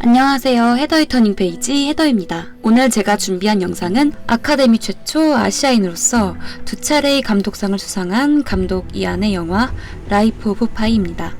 안녕하세요. 헤더의 터닝 페이지 헤더입니다. 오늘 제가 준비한 영상은 아카데미 최초 아시아인으로서 두 차례의 감독상을 수상한 감독 이안의 영화 라이프 오브 파이입니다.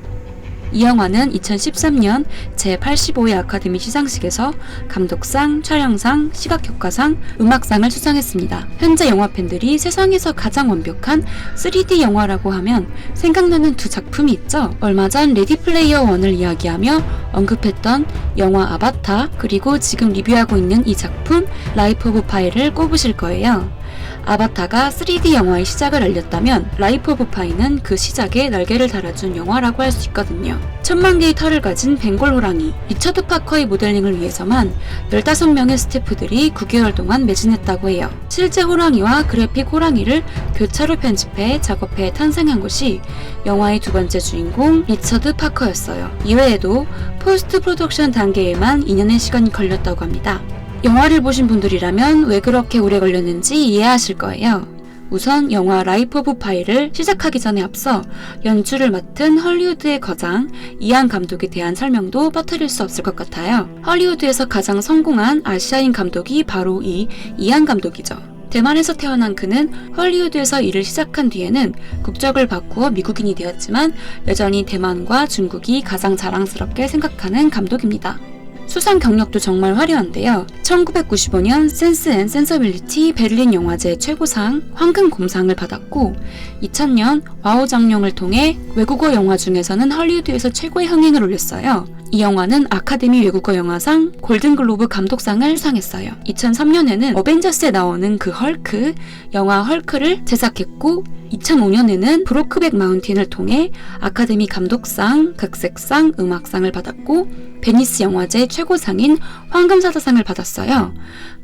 이 영화는 2013년 제85회 아카데미 시상식에서 감독상, 촬영상, 시각효과상, 음악상을 수상했습니다. 현재 영화 팬들이 세상에서 가장 완벽한 3D 영화라고 하면 생각나는 두 작품이 있죠. 얼마 전 레디 플레이어 1을 이야기하며 언급했던 영화 아바타, 그리고 지금 리뷰하고 있는 이 작품 라이프 오브 파이를 꼽으실 거예요. 아바타가 3D 영화의 시작을 알렸다면 라이프 오브 파이는 그 시작에 날개를 달아준 영화라고 할 수 있거든요. 1000만 개의 털을 가진 벵골 호랑이 리처드 파커의 모델링을 위해서만 15명의 스태프들이 9개월 동안 매진했다고 해요. 실제 호랑이와 그래픽 호랑이를 교차로 편집해 작업해 탄생한 것이 영화의 두 번째 주인공 리처드 파커였어요. 이외에도 포스트 프로덕션 단계에만 2년의 시간이 걸렸다고 합니다. 영화를 보신 분들이라면 왜 그렇게 오래 걸렸는지 이해하실 거예요. 우선 영화 라이프 오브 파이를 시작하기 전에 앞서 연출을 맡은 헐리우드의 거장 이안 감독에 대한 설명도 빠뜨릴 수 없을 것 같아요. 헐리우드에서 가장 성공한 아시아인 감독이 바로 이 이안 감독이죠. 대만에서 태어난 그는 헐리우드에서 일을 시작한 뒤에는 국적을 바꾸어 미국인이 되었지만 여전히 대만과 중국이 가장 자랑스럽게 생각하는 감독입니다. 수상 경력도 정말 화려한데요. 1995년 센스 앤 센서빌리티 베를린 영화제 최고상 황금곰상을 받았고 2000년 와우 장룡을 통해 외국어 영화 중에서는 헐리우드에서 최고의 흥행을 올렸어요. 이 영화는 아카데미 외국어 영화상 골든글로브 감독상을 수상했어요. 2003년에는 어벤져스에 나오는 그 헐크, 영화 헐크를 제작했고 2005년에는 브로크백 마운틴을 통해 아카데미 감독상, 극색상, 음악상을 받았고 베니스 영화제 최고상인 황금사자상을 받았어요.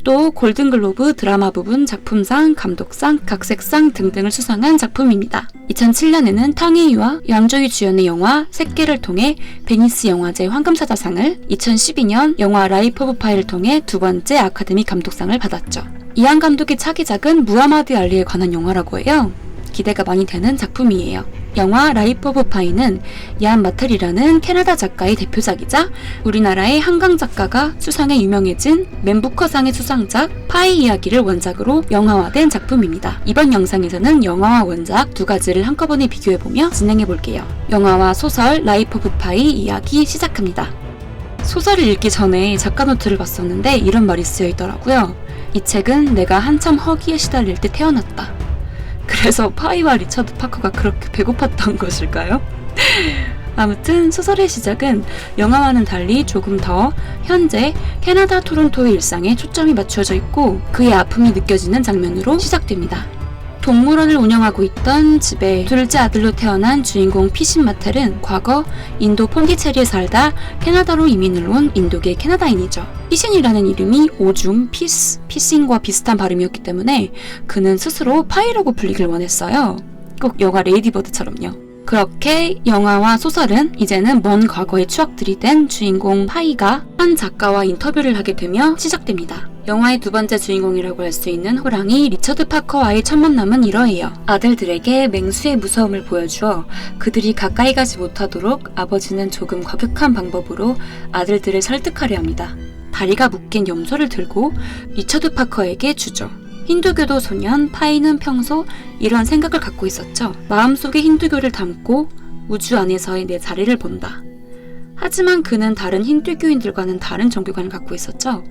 또 골든글로브 드라마 부분 작품상, 감독상, 각색상 등등을 수상한 작품입니다. 2007년에는 탕웨이와 양조위 주연의 영화 새끼를 통해 베니스 영화제 황금사자상을, 2012년 영화 라이프 오브 파이를 통해 두 번째 아카데미 감독상을 받았죠. 이안 감독의 차기작은 무하마드 알리에 관한 영화라고 해요. 기대가 많이 되는 작품이에요. 영화 라이프 오브 파이는 얀 마틀이라는 캐나다 작가의 대표작이자 우리나라의 한강 작가가 수상에 유명해진 맨부커상의 수상작 파이 이야기를 원작으로 영화화된 작품입니다. 이번 영상에서는 영화와 원작 두 가지를 한꺼번에 비교해보며 진행해볼게요. 영화와 소설 라이프 오브 파이 이야기 시작합니다. 소설을 읽기 전에 작가 노트를 봤었는데 이런 말이 쓰여있더라고요. 이 책은 내가 한참 허기에 시달릴 때 태어났다. 그래서 파이와 리처드 파커가 그렇게 배고팠던 것일까요? 아무튼 소설의 시작은 영화와는 달리 조금 더 현재 캐나다 토론토의 일상에 초점이 맞춰져 있고 그의 아픔이 느껴지는 장면으로 시작됩니다. 동물원을 운영하고 있던 집에 둘째 아들로 태어난 주인공 피신 마텔은 과거 인도 폰디체리에 살다 캐나다로 이민을 온 인도계 캐나다인이죠. 피신이라는 이름이 오줌, 피싱과 비슷한 발음이었기 때문에 그는 스스로 파이라고 불리길 원했어요. 꼭 영화 레이디버드처럼요. 그렇게 영화와 소설은 이제는 먼 과거의 추억들이 된 주인공 파이가 한 작가와 인터뷰를 하게 되며 시작됩니다. 영화의 두 번째 주인공이라고 할 수 있는 호랑이 리처드 파커와의 첫 만남은 이러해요. 아들들에게 맹수의 무서움을 보여주어 그들이 가까이 가지 못하도록 아버지는 조금 과격한 방법으로 아들들을 설득하려 합니다. 다리가 묶인 염소를 들고 리처드 파커에게 주죠. 힌두교도 소년 파이는 평소 이런 생각을 갖고 있었죠. 마음속에 힌두교를 담고 우주 안에서의 내 자리를 본다. 하지만 그는 다른 힌두교인들과는 다른 종교관을 갖고 있었죠.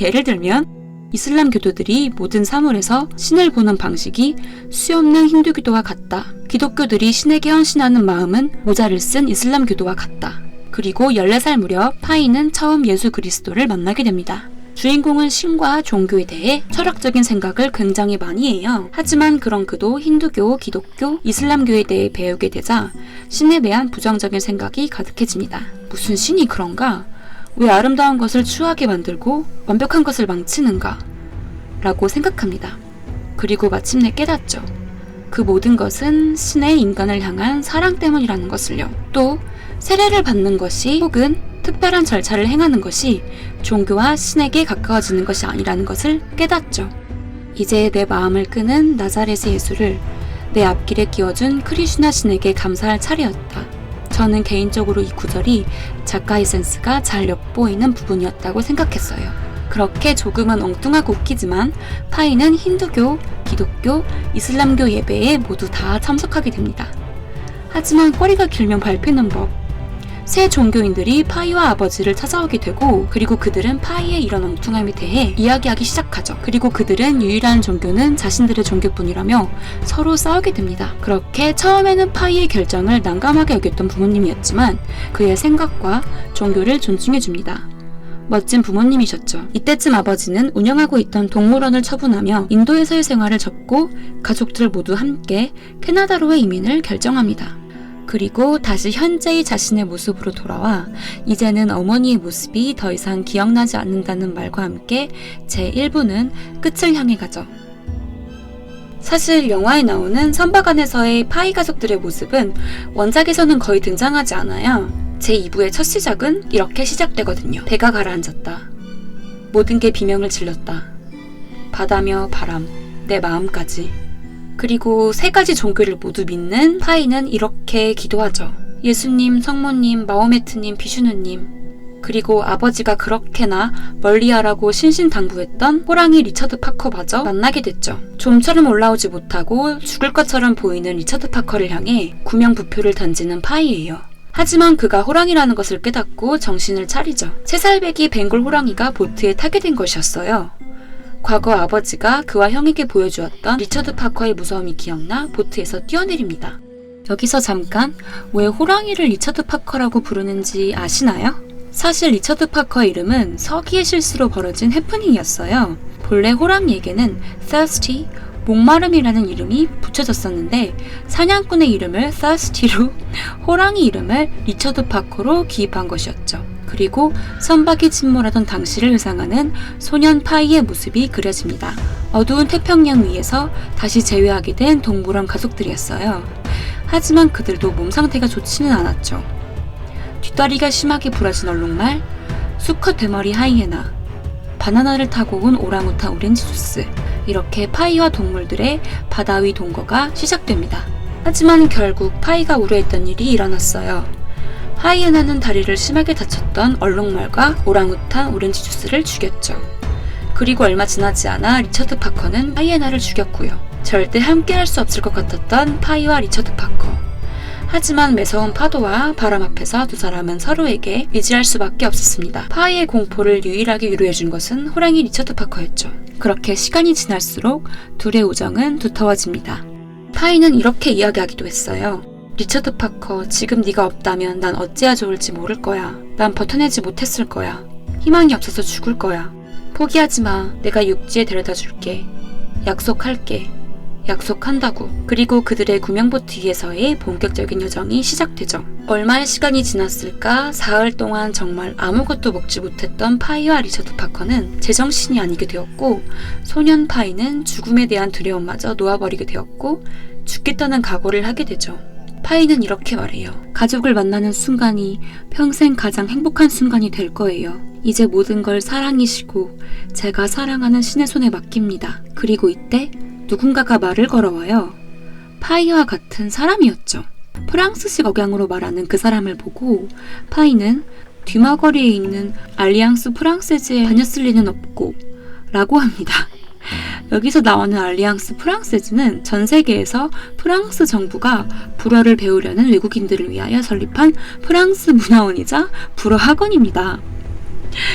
예를 들면 이슬람 교도들이 모든 사물에서 신을 보는 방식이 수없는 힌두교도와 같다. 기독교들이 신에게 헌신하는 마음은 모자를 쓴 이슬람 교도와 같다. 그리고 14살 무렵 파이는 처음 예수 그리스도를 만나게 됩니다. 주인공은 신과 종교에 대해 철학적인 생각을 굉장히 많이 해요. 하지만 그런 그도 힌두교, 기독교, 이슬람교에 대해 배우게 되자 신에 대한 부정적인 생각이 가득해집니다. 무슨 신이 그런가? 왜 아름다운 것을 추하게 만들고 완벽한 것을 망치는가? 라고 생각합니다. 그리고 마침내 깨닫죠. 그 모든 것은 신의 인간을 향한 사랑 때문이라는 것을요. 또 세례를 받는 것이 혹은 특별한 절차를 행하는 것이 종교와 신에게 가까워지는 것이 아니라는 것을 깨닫죠. 이제 내 마음을 끄는 나자렛의 예수를 내 앞길에 끼워준 크리슈나 신에게 감사할 차례였다. 저는 개인적으로 이 구절이 작가의 센스가 잘 엿보이는 부분이었다고 생각했어요. 그렇게 조금은 엉뚱하고 웃기지만 파이는 힌두교, 기독교, 이슬람교 예배에 모두 다 참석하게 됩니다. 하지만 꼬리가 길면 밟히는 법. 새 종교인들이 파이와 아버지를 찾아오게 되고, 그리고 그들은 파이의 이런 엉뚱함에 대해 이야기하기 시작하죠. 그리고 그들은 유일한 종교는 자신들의 종교뿐이라며 서로 싸우게 됩니다. 그렇게 처음에는 파이의 결정을 난감하게 여겼던 부모님이었지만 그의 생각과 종교를 존중해줍니다. 멋진 부모님이셨죠. 이때쯤 아버지는 운영하고 있던 동물원을 처분하며 인도에서의 생활을 접고 가족들 모두 함께 캐나다로의 이민을 결정합니다. 그리고 다시 현재의 자신의 모습으로 돌아와 이제는 어머니의 모습이 더 이상 기억나지 않는다는 말과 함께 제1부는 끝을 향해 가죠. 사실 영화에 나오는 선박안에서의 파이 가족들의 모습은 원작에서는 거의 등장하지 않아요. 제2부의 첫 시작은 이렇게 시작되거든요. 배가 가라앉았다. 모든 게 비명을 질렀다. 바다며 바람, 내 마음까지. 그리고 세 가지 종교를 모두 믿는 파이는 이렇게 기도하죠. 예수님, 성모님, 마호메트님, 비슈누님. 그리고 아버지가 그렇게나 멀리하라고 신신당부했던 호랑이 리처드 파커마저 만나게 됐죠. 좀처럼 올라오지 못하고 죽을 것처럼 보이는 리처드 파커를 향해 구명부표를 던지는 파이예요. 하지만 그가 호랑이라는 것을 깨닫고 정신을 차리죠. 3살배기 벵골 호랑이가 보트에 타게 된 것이었어요. 과거 아버지가 그와 형에게 보여주었던 리처드 파커의 무서움이 기억나 보트에서 뛰어내립니다. 여기서 잠깐, 왜 호랑이를 리처드 파커라고 부르는지 아시나요? 사실 리처드 파커의 이름은 서기의 실수로 벌어진 해프닝이었어요. 본래 호랑이에게는 thirsty, 목마름이라는 이름이 붙여졌었는데 사냥꾼의 이름을 thirsty로 호랑이 이름을 리처드 파커로 기입한 것이었죠. 그리고 선박이 침몰하던 당시를 회상하는 소년 파이의 모습이 그려집니다. 어두운 태평양 위에서 다시 재회하게 된 동물원 가족들이었어요. 하지만 그들도 몸 상태가 좋지는 않았죠. 뒷다리가 심하게 부러진 얼룩말, 수컷 대머리 하이에나, 바나나를 타고 온 오랑우탄 오렌지 주스, 이렇게 파이와 동물들의 바다 위 동거가 시작됩니다. 하지만 결국 파이가 우려했던 일이 일어났어요. 하이에나는 다리를 심하게 다쳤던 얼룩말과 오랑우탄 오렌지 주스를 죽였죠. 그리고 얼마 지나지 않아 리처드 파커는 하이에나를 죽였고요. 절대 함께할 수 없을 것 같았던 파이와 리처드 파커. 하지만 매서운 파도와 바람 앞에서 두 사람은 서로에게 의지할 수밖에 없었습니다. 파이의 공포를 유일하게 위로해준 것은 호랑이 리처드 파커였죠. 그렇게 시간이 지날수록 둘의 우정은 두터워집니다. 파이는 이렇게 이야기하기도 했어요. 리처드 파커, 지금 네가 없다면 난 어찌해야 좋을지 모를 거야. 난 버텨내지 못했을 거야. 희망이 없어서 죽을 거야. 포기하지 마. 내가 육지에 데려다 줄게. 약속할게. 약속한다고. 그리고 그들의 구명보트 위에서의 본격적인 여정이 시작되죠. 얼마의 시간이 지났을까? 사흘 동안 정말 아무것도 먹지 못했던 파이와 리처드 파커는 제정신이 아니게 되었고, 소년 파이는 죽음에 대한 두려움마저 놓아버리게 되었고 죽겠다는 각오를 하게 되죠. 파이는 이렇게 말해요. 가족을 만나는 순간이 평생 가장 행복한 순간이 될 거예요. 이제 모든 걸 사랑이시고 제가 사랑하는 신의 손에 맡깁니다. 그리고 이때 누군가가 말을 걸어와요. 파이와 같은 사람이었죠. 프랑스식 억양으로 말하는 그 사람을 보고 파이는 뒤마거리에 있는 알리앙스 프랑세즈에 다녔을 리는 없고 라고 합니다. 여기서 나오는 알리앙스 프랑세즈는 전 세계에서 프랑스 정부가 불어를 배우려는 외국인들을 위하여 설립한 프랑스 문화원이자 불어 학원입니다.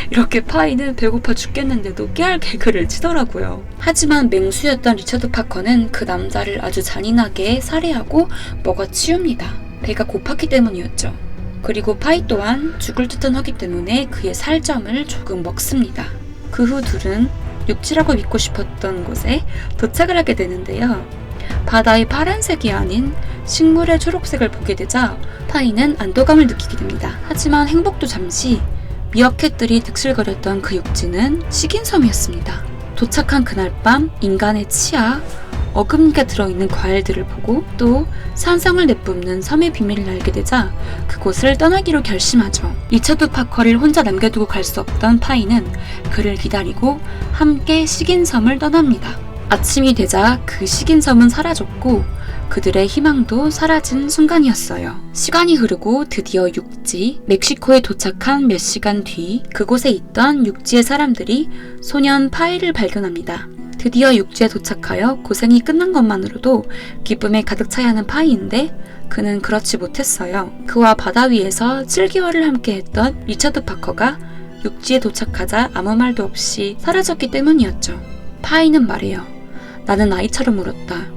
이렇게 파이는 배고파 죽겠는데도 깨알 개그를 치더라고요. 하지만 맹수였던 리처드 파커는 그 남자를 아주 잔인하게 살해하고 먹어치웁니다. 배가 고팠기 때문이었죠. 그리고 파이 또한 죽을 듯한 허기 때문에 그의 살점을 조금 먹습니다. 그 후 둘은 육지라고 믿고 싶었던 곳에 도착을 하게 되는데요. 바다의 파란색이 아닌 식물의 초록색을 보게 되자 파이는 안도감을 느끼게 됩니다. 하지만 행복도 잠시. 미어캣들이 득실거렸던 그 육지는 식인섬이었습니다. 도착한 그날 밤 인간의 치아, 어금니가 들어있는 과일들을 보고 또 산성을 내뿜는 섬의 비밀을 알게 되자 그곳을 떠나기로 결심하죠. 리처드 파커를 혼자 남겨두고 갈 수 없던 파이는 그를 기다리고 함께 식인섬을 떠납니다. 아침이 되자 그 식인섬은 사라졌고 그들의 희망도 사라진 순간이었어요. 시간이 흐르고 드디어 육지, 멕시코에 도착한 몇 시간 뒤 그곳에 있던 육지의 사람들이 소년 파이를 발견합니다. 드디어 육지에 도착하여 고생이 끝난 것만으로도 기쁨에 가득 차야 하는 파이인데 그는 그렇지 못했어요. 그와 바다 위에서 7개월을 함께했던 리처드 파커가 육지에 도착하자 아무 말도 없이 사라졌기 때문이었죠. 파이는 말해요. 나는 아이처럼 울었다.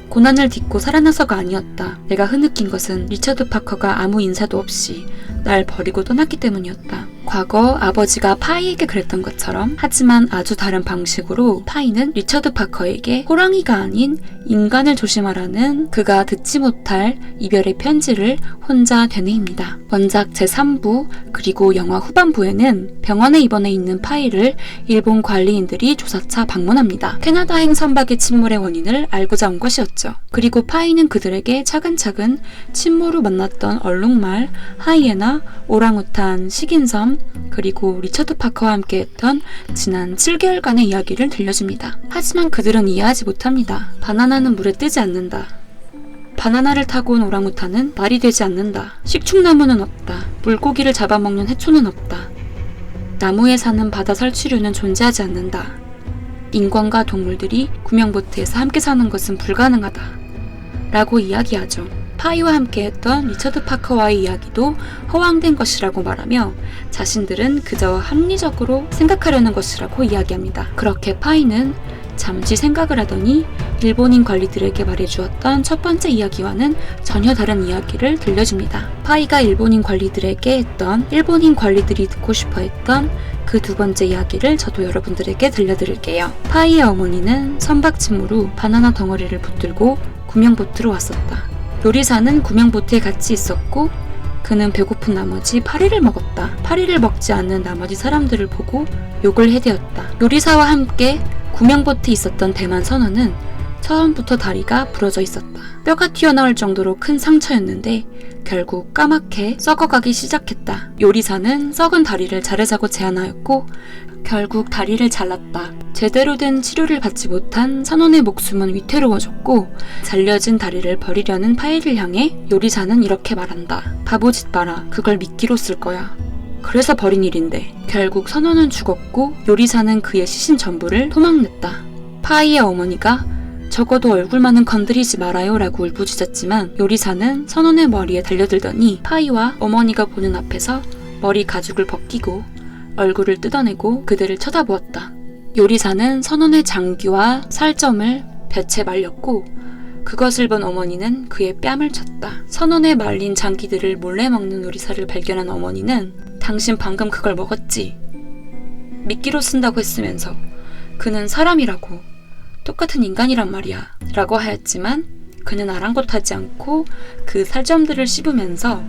고난을 딛고 살아나서가 아니었다. 내가 흐느낀 것은 리처드 파커가 아무 인사도 없이 날 버리고 떠났기 때문이었다. 과거 아버지가 파이에게 그랬던 것처럼, 하지만 아주 다른 방식으로 파이는 리처드 파커에게 호랑이가 아닌 인간을 조심하라는 그가 듣지 못할 이별의 편지를 혼자 되뇌입니다. 원작 제3부 그리고 영화 후반부에는 병원에 입원해 있는 파이를 일본 관리인들이 조사차 방문합니다. 캐나다행 선박의 침몰의 원인을 알고자 온 것이었죠. 그리고 파이는 그들에게 차근차근 침몰 후 만났던 얼룩말, 하이에나, 오랑우탄, 식인섬, 그리고 리처드 파커와 함께했던 지난 7개월간의 이야기를 들려줍니다. 하지만 그들은 이해하지 못합니다. 바나나는 물에 뜨지 않는다. 바나나를 타고 온 오랑우탄은 말이 되지 않는다. 식충나무는 없다. 물고기를 잡아먹는 해초는 없다. 나무에 사는 바다 설치류는 존재하지 않는다. 인간과 동물들이 구명보트에서 함께 사는 것은 불가능하다. 라고 이야기하죠. 파이와 함께했던 리처드 파커와의 이야기도 허황된 것이라고 말하며 자신들은 그저 합리적으로 생각하려는 것이라고 이야기합니다. 그렇게 파이는 잠시 생각을 하더니 일본인 관리들에게 말해주었던 첫 번째 이야기와는 전혀 다른 이야기를 들려줍니다. 파이가 일본인 관리들에게 했던, 일본인 관리들이 듣고 싶어 했던 그 두 번째 이야기를 저도 여러분들에게 들려드릴게요. 파이의 어머니는 선박 침몰 후 바나나 덩어리를 붙들고 구명보트로 왔었다. 요리사는 구명보트에 같이 있었고 그는 배고픈 나머지 파리를 먹었다. 파리를 먹지 않는 나머지 사람들을 보고 욕을 해대었다. 요리사와 함께 구명보트에 있었던 대만 선원은 처음부터 다리가 부러져 있었다. 뼈가 튀어나올 정도로 큰 상처였는데 결국 까맣게 썩어가기 시작했다. 요리사는 썩은 다리를 자르자고 제안하였고 결국 다리를 잘랐다. 제대로 된 치료를 받지 못한 선원의 목숨은 위태로워졌고 잘려진 다리를 버리려는 파이를 향해 요리사는 이렇게 말한다. 바보짓 마라. 그걸 미끼로 쓸 거야. 그래서 버린 일인데. 결국 선원은 죽었고 요리사는 그의 시신 전부를 토막냈다. 파이의 어머니가 적어도 얼굴만은 건드리지 말아요 라고 울부짖었지만 요리사는 선원의 머리에 달려들더니 파이와 어머니가 보는 앞에서 머리 가죽을 벗기고 얼굴을 뜯어내고 그들을 쳐다보았다. 요리사는 선원의 장귀와 살점을 볕에 말렸고 그것을 본 어머니는 그의 뺨을 쳤다. 선원의 말린 장기들을 몰래 먹는 요리사를 발견한 어머니는 당신 방금 그걸 먹었지? 미끼로 쓴다고 했으면서 그는 사람이라고, 똑같은 인간이란 말이야 라고 하였지만 그는 아랑곳하지 않고 그 살점들을 씹으면서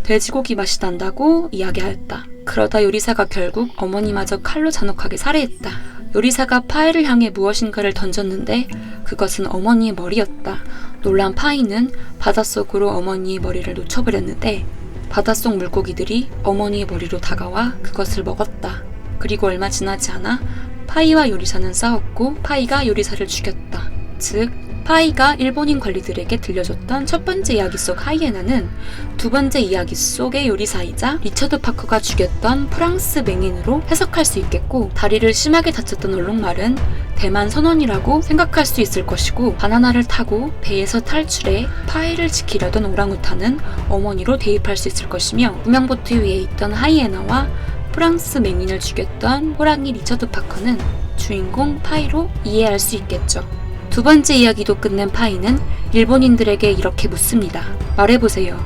돼지고기 맛이 난다고 이야기하였다. 그러다 요리사가 결국 어머니마저 칼로 잔혹하게 살해했다. 요리사가 파이를 향해 무엇인가를 던졌는데 그것은 어머니의 머리였다. 놀란 파이는 바닷속으로 어머니의 머리를 놓쳐버렸는데 바닷속 물고기들이 어머니의 머리로 다가와 그것을 먹었다. 그리고 얼마 지나지 않아 파이와 요리사는 싸웠고 파이가 요리사를 죽였다. 즉 파이가 일본인 관리들에게 들려줬던 첫 번째 이야기 속 하이에나는 두 번째 이야기 속의 요리사이자 리처드 파커가 죽였던 프랑스 맹인으로 해석할 수 있겠고, 다리를 심하게 다쳤던 얼룩말은 대만 선원이라고 생각할 수 있을 것이고, 바나나를 타고 배에서 탈출해 파이를 지키려던 오랑우탄은 어머니로 대입할 수 있을 것이며, 구명보트 위에 있던 하이에나와 프랑스 맹인을 죽였던 호랑이 리처드 파커는 주인공 파이로 이해할 수 있겠죠. 두 번째 이야기도 끝낸 파이는 일본인들에게 이렇게 묻습니다. 말해보세요.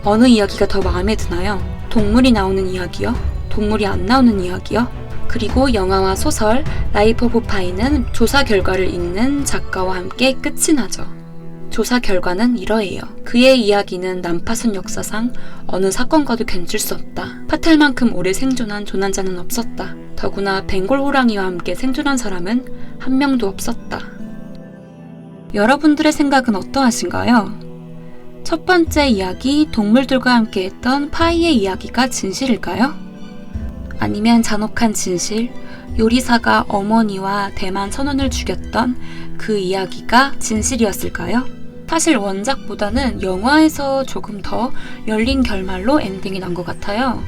어느 이야기가 더 마음에 드나요? 동물이 나오는 이야기요? 동물이 안 나오는 이야기요? 그리고 영화와 소설 라이프 오브 파이는 조사 결과를 읽는 작가와 함께 끝이 나죠. 조사 결과는 이러해요. 그의 이야기는 난파선 역사상 어느 사건과도 견줄 수 없다. 파텔만큼 오래 생존한 조난자는 없었다. 더구나 벵골 호랑이와 함께 생존한 사람은 한 명도 없었다. 여러분들의 생각은 어떠하신가요? 첫 번째 이야기, 동물들과 함께 했던 파이의 이야기가 진실일까요? 아니면 잔혹한 진실, 요리사가 어머니와 대만 선원을 죽였던 그 이야기가 진실이었을까요? 사실 원작보다는 영화에서 조금 더 열린 결말로 엔딩이 난 것 같아요.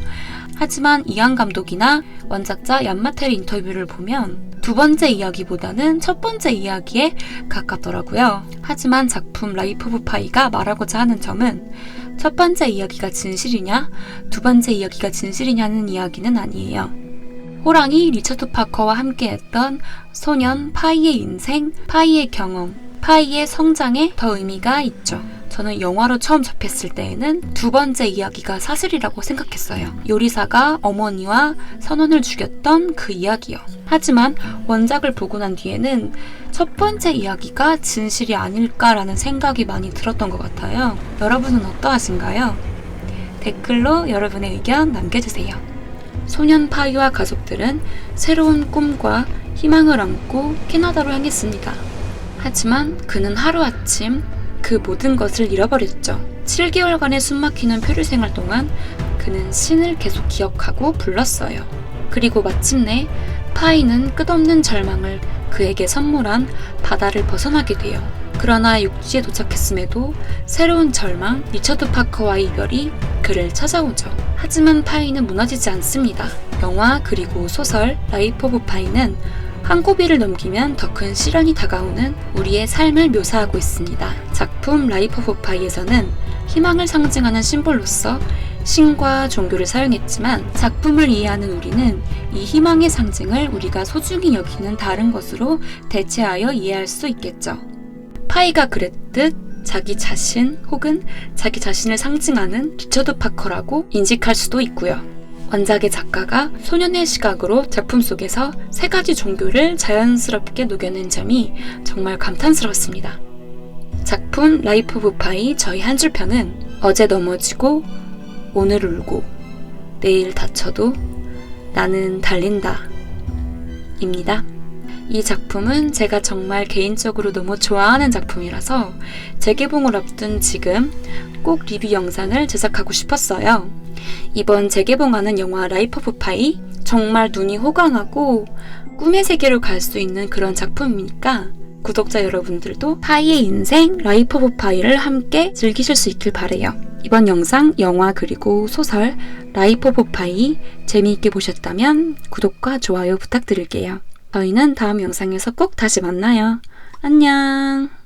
하지만 이안 감독이나 원작자 얀마텔 인터뷰를 보면 두 번째 이야기보다는 첫 번째 이야기에 가깝더라고요. 하지만 작품 라이프 오브 파이가 말하고자 하는 점은 첫 번째 이야기가 진실이냐, 두 번째 이야기가 진실이냐는 이야기는 아니에요. 호랑이 리처드 파커와 함께했던 소년 파이의 인생, 파이의 경험, 파이의 성장에 더 의미가 있죠. 저는 영화로 처음 접했을 때에는 두 번째 이야기가 사실이라고 생각했어요. 요리사가 어머니와 선원을 죽였던 그 이야기요. 하지만 원작을 보고 난 뒤에는 첫 번째 이야기가 진실이 아닐까라는 생각이 많이 들었던 것 같아요. 여러분은 어떠하신가요? 댓글로 여러분의 의견 남겨주세요. 소년 파이와 가족들은 새로운 꿈과 희망을 안고 캐나다로 향했습니다. 하지만 그는 하루아침 그 모든 것을 잃어버렸죠. 7개월간의 숨막히는 표류 생활 동안 그는 신을 계속 기억하고 불렀어요. 그리고 마침내 파이는 끝없는 절망을 그에게 선물한 바다를 벗어나게 돼요. 그러나 육지에 도착했음에도 새로운 절망, 리처드 파커와의 이별이 그를 찾아오죠. 하지만 파이는 무너지지 않습니다. 영화 그리고 소설 라이프 오브 파이는 한 고비를 넘기면 더 큰 시련이 다가오는 우리의 삶을 묘사하고 있습니다. 작품 라이프 오브 파이에서는 희망을 상징하는 심볼로서 신과 종교를 사용했지만 작품을 이해하는 우리는 이 희망의 상징을 우리가 소중히 여기는 다른 것으로 대체하여 이해할 수 있겠죠. 파이가 그랬듯 자기 자신 혹은 자기 자신을 상징하는 리처드 파커라고 인식할 수도 있고요. 원작의 작가가 소년의 시각으로 작품 속에서 세 가지 종교를 자연스럽게 녹여낸 점이 정말 감탄스럽습니다. 작품 라이프 오브 파이 저희 한 줄평은 어제 넘어지고 오늘 울고 내일 다쳐도 나는 달린다 입니다. 이 작품은 제가 정말 개인적으로 너무 좋아하는 작품이라서 재개봉을 앞둔 지금 꼭 리뷰 영상을 제작하고 싶었어요. 이번 재개봉하는 영화 라이프 오브 파이 정말 눈이 호강하고 꿈의 세계로 갈 수 있는 그런 작품이니까 구독자 여러분들도 파이의 인생 라이프 오브 파이를 함께 즐기실 수 있길 바래요. 이번 영상 영화 그리고 소설 라이프 오브 파이 재미있게 보셨다면 구독과 좋아요 부탁드릴게요. 저희는 다음 영상에서 꼭 다시 만나요. 안녕.